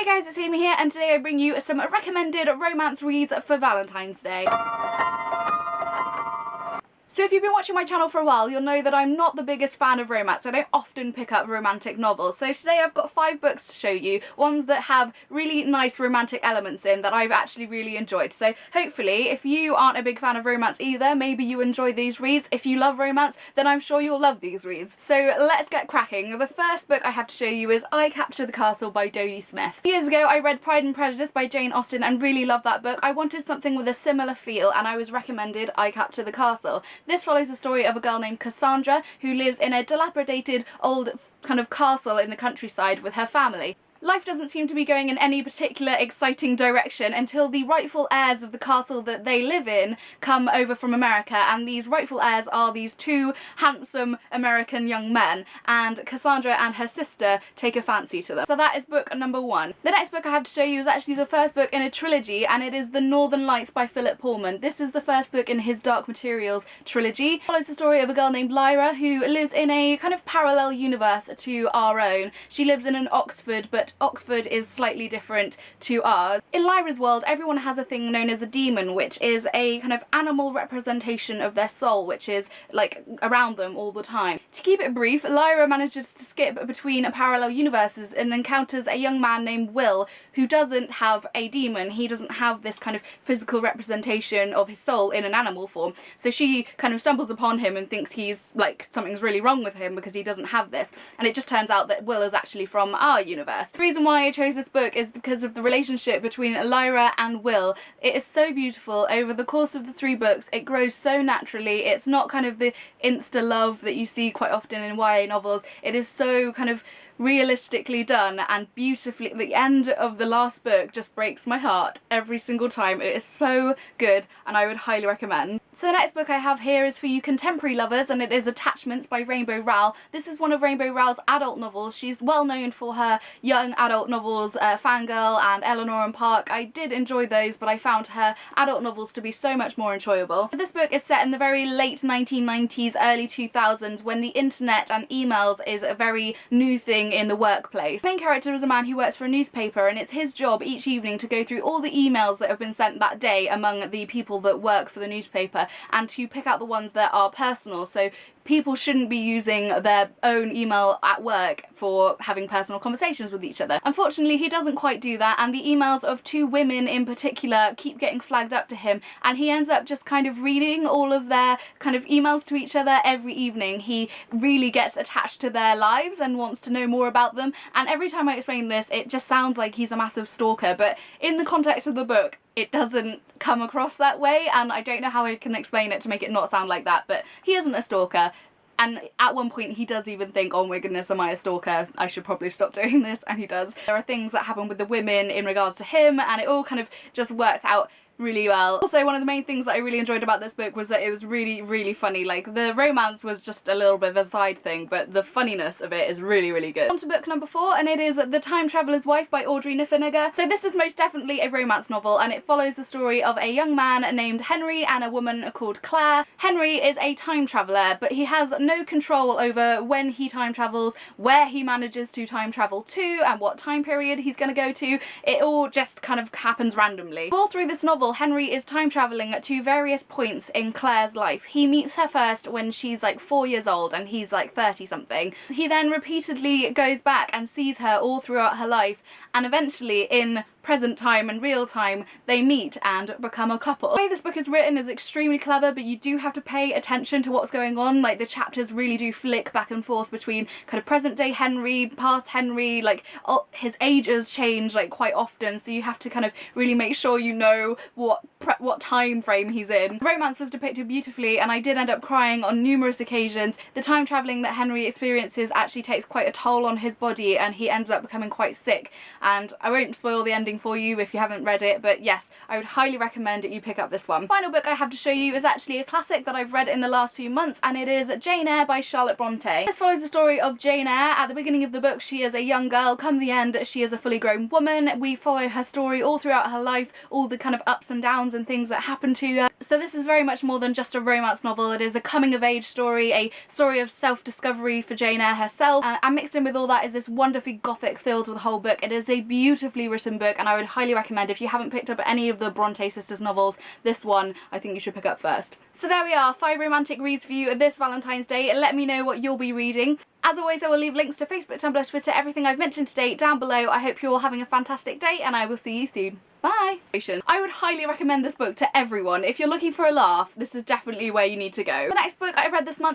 Hey guys, it's Amy here, and today I bring you some recommended romance reads for Valentine's Day. So if you've been watching my channel for a while, you'll know that I'm not the biggest fan of romance. I don't often pick up romantic novels. So today I've got 5 books to show you, ones that have really nice romantic elements in that I've actually really enjoyed. So hopefully, if you aren't a big fan of romance either, maybe you enjoy these reads. If you love romance, then I'm sure you'll love these reads. So let's get cracking. The first book I have to show you is I Capture the Castle by Dodie Smith. Years ago I read Pride and Prejudice by Jane Austen and really loved that book. I wanted something with a similar feel and I was recommended I Capture the Castle. This follows the story of a girl named Cassandra who lives in a dilapidated old kind of castle in the countryside with her family. Life doesn't seem to be going in any particular exciting direction until the rightful heirs of the castle that they live in come over from America, and these rightful heirs are these 2 handsome American young men, and Cassandra and her sister take a fancy to them. So that is book number 1. The next book I have to show you is actually the first book in a trilogy, and it is The Northern Lights by Philip Pullman. This is the first book in his Dark Materials trilogy. It follows the story of a girl named Lyra who lives in a kind of parallel universe to our own. She lives in an Oxford, but Oxford is slightly different to ours. In Lyra's world, everyone has a thing known as a demon, which is a kind of animal representation of their soul, which is like around them all the time. To keep it brief, Lyra manages to skip between parallel universes and encounters a young man named Will who doesn't have a demon. He doesn't have this kind of physical representation of his soul in an animal form. So she kind of stumbles upon him and thinks he's like something's really wrong with him because he doesn't have this. And it just turns out that Will is actually from our universe. The reason why I chose this book is because of the relationship between Lyra and Will. It is so beautiful. Over the course of the 3 books, it grows so naturally. It's not kind of the insta love that you see quite often in YA novels. It is so kind of realistically done and beautifully. The end of the last book just breaks my heart every single time. It is so good and I would highly recommend. So the next book I have here is for you contemporary lovers, and it is Attachments by Rowell. This is one of Rowell's adult novels. She's well known for her young adult novels, Fangirl and Eleanor and Park. I did enjoy those, but I found her adult novels to be so much more enjoyable. This book is set in the very late 1990s, early 2000s, when the internet and emails is a very new thing in the workplace. The main character is a man who works for a newspaper, and it's his job each evening to go through all the emails that have been sent that day among the people that work for the newspaper and to pick out the ones that are personal. So people shouldn't be using their own email at work for having personal conversations with each other. Unfortunately, he doesn't quite do that, and the emails of 2 women in particular keep getting flagged up to him, and he ends up just kind of reading all of their kind of emails to each other every evening. He really gets attached to their lives and wants to know more about them, and every time I explain this, it just sounds like he's a massive stalker, but in the context of the book, it doesn't come across that way, and I don't know how I can explain it to make it not sound like that, but he isn't a stalker. And at one point he does even think, oh my goodness, am I a stalker? I should probably stop doing this, and he does. There are things that happen with the women in regards to him, and it all kind of just works out really well. Also, one of the main things that I really enjoyed about this book was that it was really, really funny. Like, the romance was just a little bit of a side thing, but the funniness of it is really, really good. On to book number 4, and it is The Time Traveller's Wife by Audrey Niffenegger. So this is most definitely a romance novel, and it follows the story of a young man named Henry and a woman called Claire. Henry is a time traveller, but he has no control over when he time travels, where he manages to time travel to, and what time period he's going to go to. It all just kind of happens randomly. All through this novel, Henry is time travelling to various points in Claire's life. He meets her first when she's like 4 years old and he's like 30 something. He then repeatedly goes back and sees her all throughout her life, and eventually in present time and real time they meet and become a couple. The way this book is written is extremely clever, but you do have to pay attention to what's going on. Like, the chapters really do flick back and forth between kind of present day Henry, past Henry, like his ages change like quite often, so you have to kind of really make sure you know what time frame he's in. The romance was depicted beautifully, and I did end up crying on numerous occasions. The time travelling that Henry experiences actually takes quite a toll on his body, and he ends up becoming quite sick, and I won't spoil the ending spoiling for you if you haven't read it, but yes, I would highly recommend you pick up this one. Final book I have to show you is actually a classic that I've read in the last few months, and it is Jane Eyre by Charlotte Bronte. This follows the story of Jane Eyre. At the beginning of the book, she is a young girl. Come the end, she is a fully grown woman. We follow her story all throughout her life, all the kind of ups and downs and things that happen to her. So this is very much more than just a romance novel. It is a coming of age story, a story of self-discovery for Jane Eyre herself, and mixed in with all that is this wonderfully gothic feel to the whole book. It is a beautifully written book, and I would highly recommend, if you haven't picked up any of the Bronte sisters novels, this one I think you should pick up first. So there we are, 5 romantic reads for you this Valentine's Day. Let me know what you'll be reading. As always, I will leave links to Facebook, Tumblr, Twitter, everything I've mentioned today down below. I hope you're all having a fantastic day, and I will see you soon. Bye! I would highly recommend this book to everyone. If you're looking for a laugh, this is definitely where you need to go. The next book I read this month